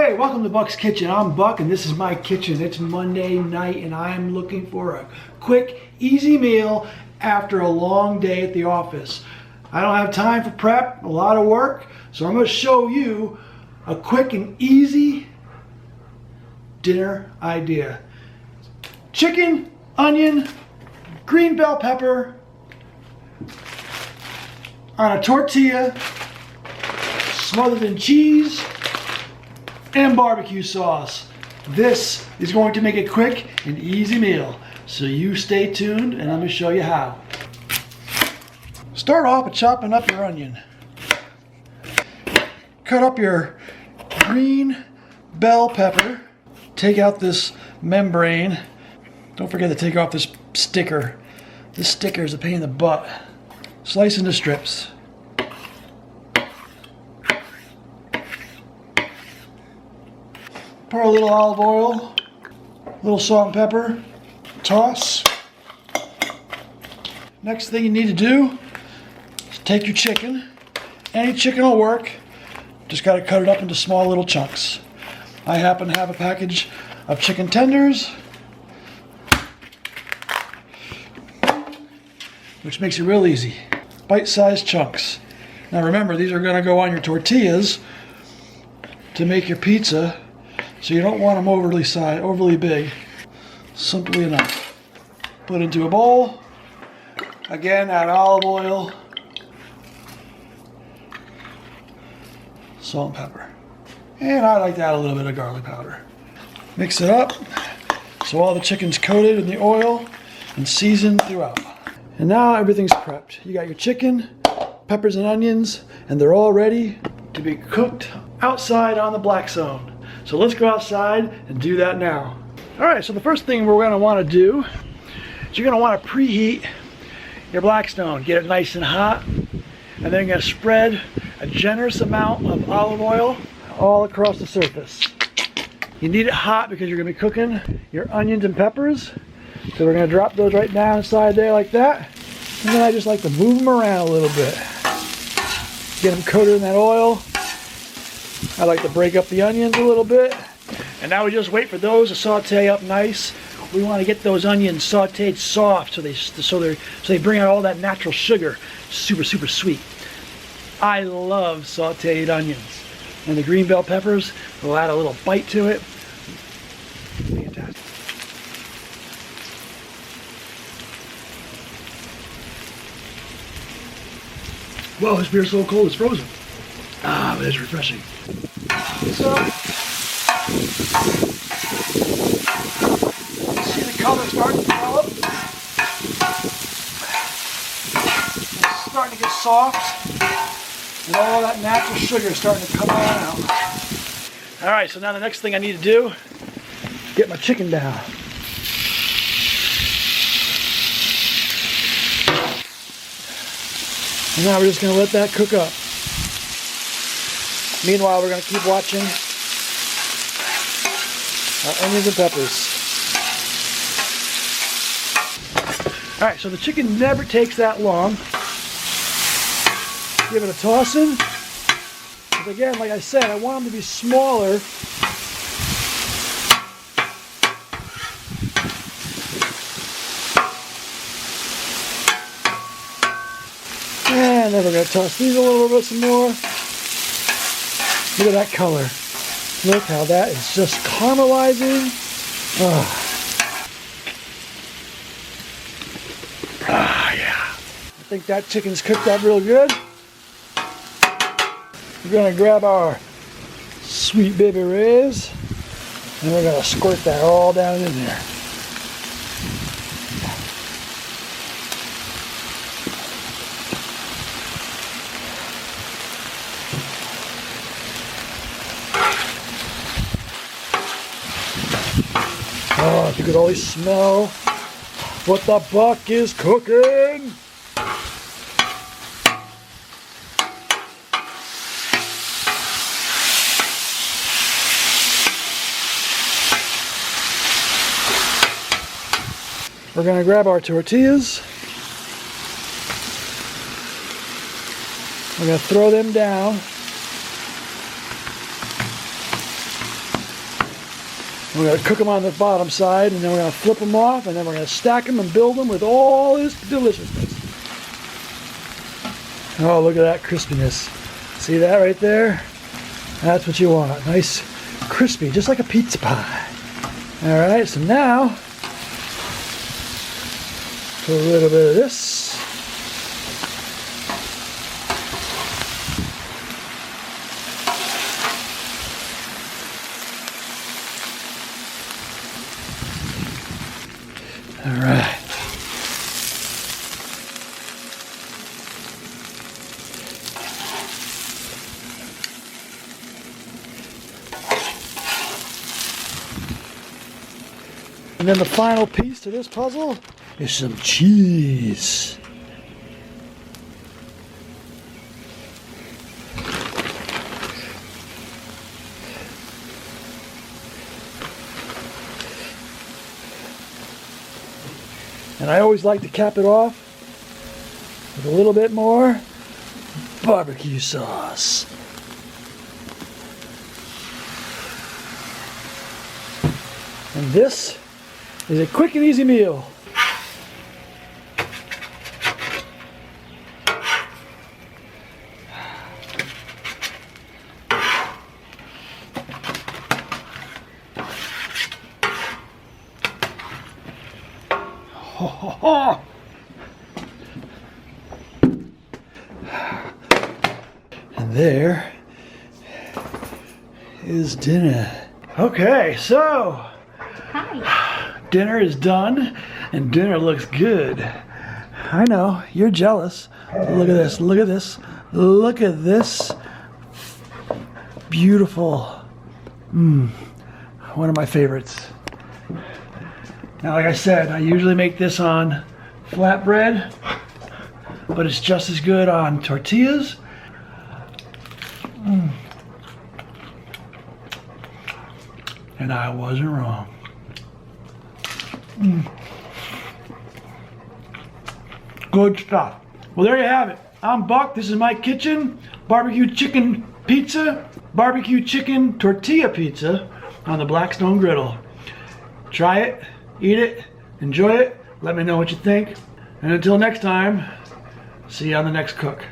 Hey, welcome to Buck's Kitchen. I'm Buck and this is my kitchen. It's Monday night and I'm looking for a quick, easy meal after a long day at the office. I don't have time for prep, a lot of work, so I'm going to show you a quick and easy dinner idea. Chicken, onion, green bell pepper on a tortilla, smothered in cheese and barbecue sauce. This is going to make a quick and easy meal. So you stay tuned and let me show you how. Start off with chopping up your onion. Cut up your green bell pepper. Take out this membrane. Don't forget to take off this sticker. This sticker is a pain in the butt. Slice into strips. Pour a little olive oil, a little salt and pepper, toss. Next thing you need to do is take your chicken. Any chicken will work, just got to cut it up into small little chunks. I happen to have a package of chicken tenders, which makes it real easy. Bite-sized chunks. Now remember, these are going to go on your tortillas to make your pizza. So you don't want them overly big. Simply enough. Put into a bowl. Again, add olive oil, salt and pepper. And I like to add a little bit of garlic powder. Mix it up so all the chicken's coated in the oil and seasoned throughout. And now everything's prepped. You got your chicken, peppers and onions, and they're all ready to be cooked outside on the Blackstone. So let's go outside and do that now. All right, so the first thing we're gonna wanna do is you're gonna wanna preheat your Blackstone. Get it nice and hot. And then you're gonna spread a generous amount of olive oil all across the surface. You need it hot because you're gonna be cooking your onions and peppers. So we're gonna drop those right down inside there like that. And then I just like to move them around a little bit. Get them coated in that oil. I like to break up the onions a little bit. And now we just wait for those to saute up nice. We want to get those onions sauteed soft so they bring out all that natural sugar. Super, super sweet. I love sauteed onions. And the green bell peppers will add a little bite to it. Fantastic. Whoa, this beer's so cold it's frozen. Ah, but it's refreshing. So, see the color starting to develop? It's starting to get soft. And all that natural sugar is starting to come on out. Alright, so now the next thing I need to do, get my chicken down. And now we're just going to let that cook up. Meanwhile, we're going to keep watching our onions and peppers. Alright, so the chicken never takes that long. Give it a toss in. But again, like I said, I want them to be smaller. And then we're going to toss these a little bit some more. Look at that color. Look how that is just caramelizing. Yeah. I think that chicken's cooked up real good. We're going to grab our sweet baby rays and we're going to squirt that all down in there. Oh, if you could always smell what the Buck is cooking. We're going to grab our tortillas. We're going to throw them down. We're going to cook them on the bottom side, and then we're going to flip them off, and then we're going to stack them and build them with all this deliciousness. Oh, look at that crispiness. See that right there? That's what you want. Nice, crispy, just like a pizza pie. All right, so now, put a little bit of this. All right. And then the final piece to this puzzle is some cheese. And I always like to cap it off with a little bit more barbecue sauce. And this is a quick and easy meal. Ho, ho, ho. And there is dinner. Okay, so dinner is done, and dinner looks good. I know, you're jealous. Look at this, look at this, look at this. Beautiful. One of my favorites. Now, like I said, I usually make this on flatbread, but it's just as good on tortillas. And I wasn't wrong. Good stuff. Well, there you have it. I'm Buck. This is my kitchen. Barbecue chicken pizza, barbecue chicken tortilla pizza on the Blackstone Griddle. Try it, eat it, enjoy it. Let me know what you think. And until next time, see you on the next cook.